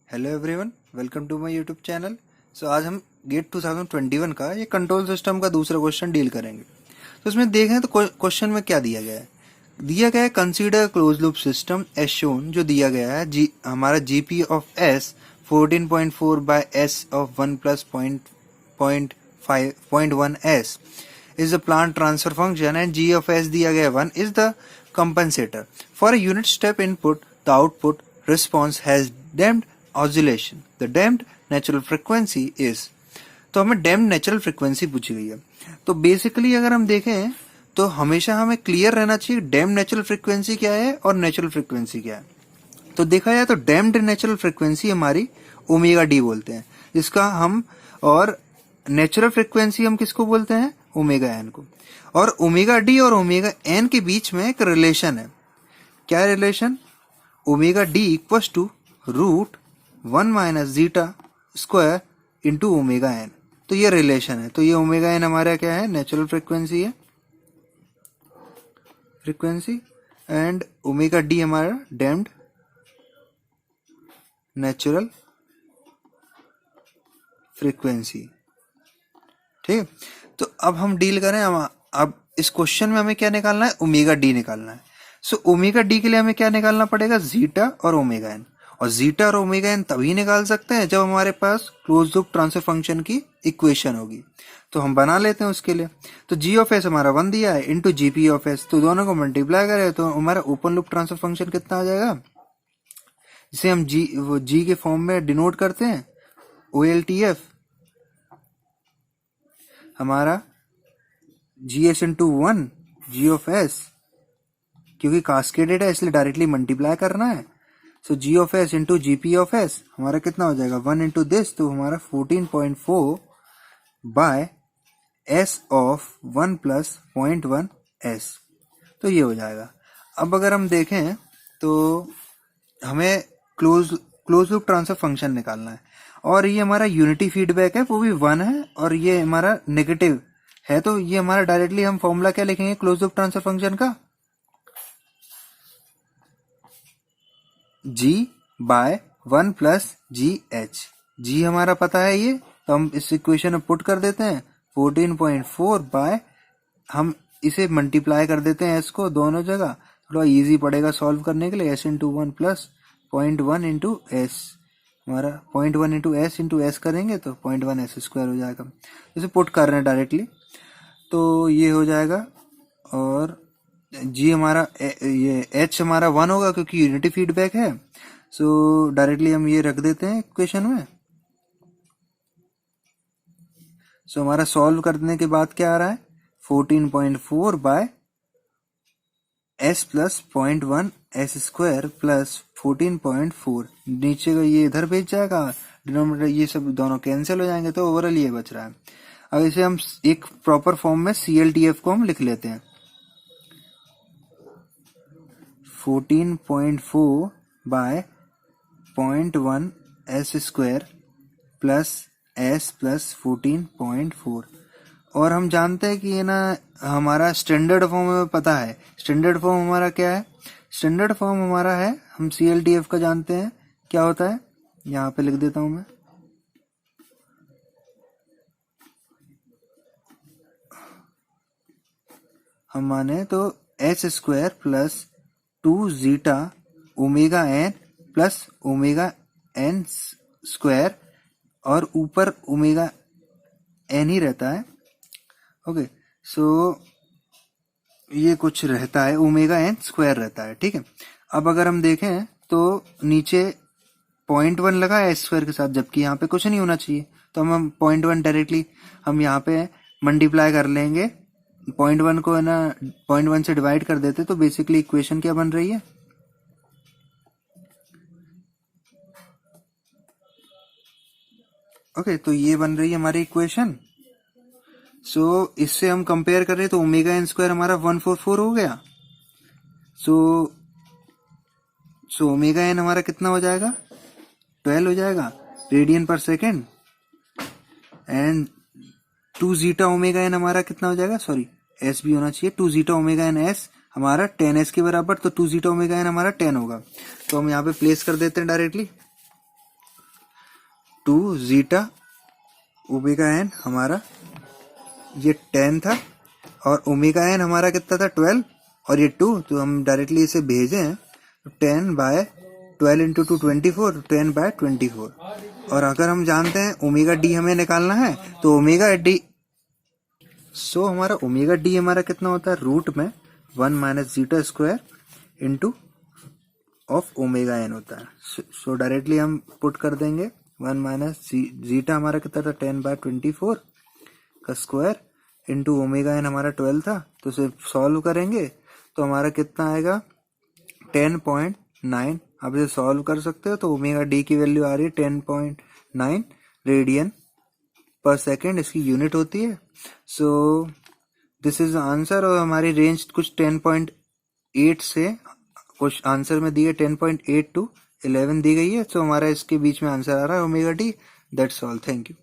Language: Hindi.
Hello everyone, welcome to my YouTube channel. आज हम गेट 2021 का ये कंट्रोल सिस्टम का दूसरा क्वेश्चन डील करेंगे। तो इसमें देखें तो क्वेश्चन में क्या दिया गया है। Consider close loop system as shown, जो दिया गया है हमारा GP of S 14.4 by S of 1 plus point one S is the plant transfer function and g of s दिया गया 1 is the compensator. For a unit step input, the output response has damped oscillation. The damped natural frequency is, तो हमें damped natural frequency पूछी गई है। तो बेसिकली अगर हम देखें तो हमेशा हमें क्लियर रहना चाहिए damped natural frequency क्या है और natural frequency क्या है। तो देखा जाए तो damped natural frequency हमारी ओमेगा डी बोलते हैं, जिसका हम, और नेचुरल फ्रिक्वेंसी हम किसको बोलते हैं, ओमेगा एन को। और ओमेगा डी और ओमेगा एन के बीच में एक रिलेशन है। क्या relation? Omega D equals to root 1 minus zeta square into omega N. तो ये रिलेशन है। तो ये ओमेगा एन हमारा क्या है, नेचुरल फ्रिक्वेंसी है, फ्रिक्वेंसी, एंड ओमेगा डी हमारा डैम्प्ड नेचुरल फ्रीक्वेंसी। ठीक है। तो अब हम डील करें, अब इस क्वेश्चन में हमें क्या निकालना है, ओमेगा डी निकालना है। ओमेगा डी के लिए हमें क्या निकालना पड़ेगा, जीटा और ओमेगा एन। और जीटा और ओमेगा एन तभी निकाल सकते हैं जब हमारे पास क्लोज लूप ट्रांसफर फंक्शन की इक्वेशन होगी। तो हम बना लेते हैं उसके लिए। तो जी ऑफ एस हमारा 1 दिया है इंटू जीपी ऑफ एस, तो दोनों को मल्टीप्लाई करें तो हमारा ओपन लूप ट्रांसफर फंक्शन कितना आ जाएगा, जिसे हम जी के फॉर्म में डिनोट करते हैं, ओ एल टी एफ, हमारा G S into 1 G of S, क्योंकि कास्केडेड है इसलिए डायरेक्टली मल्टीप्लाई करना है। So G of S into G P of S हमारा कितना हो जाएगा, 1 इंटू दिस, तो हमारा 14.4 by S of 1 plus 0.1 S. तो ये हो जाएगा। अब अगर हम देखें तो हमें क्लोज लूप ट्रांसफर फंक्शन निकालना है, और ये हमारा यूनिटी फीडबैक है, वो भी 1 है, और ये हमारा नेगेटिव है। तो ये हमारा डायरेक्टली हम फॉर्मूला क्या लिखेंगे क्लोज लूप ट्रांसफर फंक्शन का, g by 1 plus G H. G हमारा पता है ये, तो हम इस इक्वेशन में पुट कर देते हैं 14.4 बाय, हम इसे मल्टीप्लाई कर देते हैं एस को दोनों जगह, थोड़ा इजी पड़ेगा सॉल्व करने के लिए। S into 1 plus 0.1 into S, हमारा 0.1 इंटू एस करेंगे तो 0.1 एस स्क्वायर हो जाएगा। इसे पुट कर रहे हैं डायरेक्टली, तो ये हो जाएगा। और जी हमारा ये एच हमारा 1 होगा क्योंकि यूनिटी फीडबैक है। सो डायरेक्टली हम ये रख देते हैं इक्वेशन में। सो हमारा सॉल्व करने के बाद क्या आ रहा है, 14.4 by S plus 0.1 S square plus 14.4, नीचे का ये इधर भेज जाएगा, डिनोमिनेटर ये सब दोनों कैंसिल हो जाएंगे, तो ओवरऑल ये बच रहा है। अब इसे हम एक प्रॉपर फॉर्म में CLTF को हम लिख लेते हैं, 14.4 by 0.1 S square plus S plus 14.4। और हम जानते हैं कि ये ना हमारा स्टैंडर्ड फॉर्म हमें पता है। स्टैंडर्ड फॉर्म हमारा क्या है, स्टैंडर्ड फॉर्म हमारा है, हम CLTF का जानते हैं क्या होता है, यहाँ पे लिख देता हूं मैं, हम माने तो S square plus 2 zeta omega N plus omega N square, और ऊपर ओमेगा एन ही रहता है। ओके, सो ये कुछ रहता है, ओमेगा एन स्क्वायर रहता है। ठीक है। अब अगर हम देखें तो नीचे 0.1 लगा है एस स्क्वायर के साथ, जबकि यहाँ पे कुछ नहीं होना चाहिए, तो हम 0.1 डायरेक्टली हम यहाँ पे मल्टीप्लाई कर लेंगे। 0.1 को है ना 0.1 से डिवाइड कर देते, तो बेसिकली इक्वेशन क्या बन रही है, ओके, तो ये बन रही है हमारी इक्वेशन। सो इससे हम कंपेयर करें तो ओमेगा एन स्क्वायर हमारा 144 हो गया। सो ओमेगा एन हमारा कितना हो जाएगा, 12 हो जाएगा रेडियन पर second, and 2 zeta omega N हमारा कितना हो जाएगा, सॉरी एस भी होना चाहिए, 2 जीटा ओमेगा एन एस हमारा 10 एस के बराबर, तो 2 जीटा ओमेगा एन हमारा 10 होगा। तो हम यहाँ पे प्लेस कर देते हैं डायरेक्टली। 2 जीटा ओमेगा एन हमारा ये 10 था, और ओमेगा एन हमारा कितना था 12, और ये 2, तो हम डायरेक्टली इसे भेजे हैं, तो 10/12 इंटू 2 24, 10/24। और अगर हम जानते हैं ओमेगा डी हमें निकालना है, तो ओमेगा डी हमारा ओमेगा डी हमारा कितना होता है, रूट में 1 minus zeta square into of omega N होता है। सो डायरेक्टली हम पुट कर देंगे 1 माइनस जीटा हमारा कितना था 10/24 का स्क्वायर इंटू ओमेगा एन हमारा 12 था, तो उसे सॉल्व करेंगे तो हमारा कितना आएगा 10.9। आप इसे सॉल्व कर सकते हो, तो ओमेगा डी की वैल्यू आ रही है 10.9 रेडियन पर सेकेंड, इसकी यूनिट होती है। So this is answer. और हमारी रेंज कुछ 10.8 से कुछ आंसर में दी है 10.8 to 11 दी गई है, तो हमारा इसके बीच में आंसर आ रहा है omega D. That's all, thank you.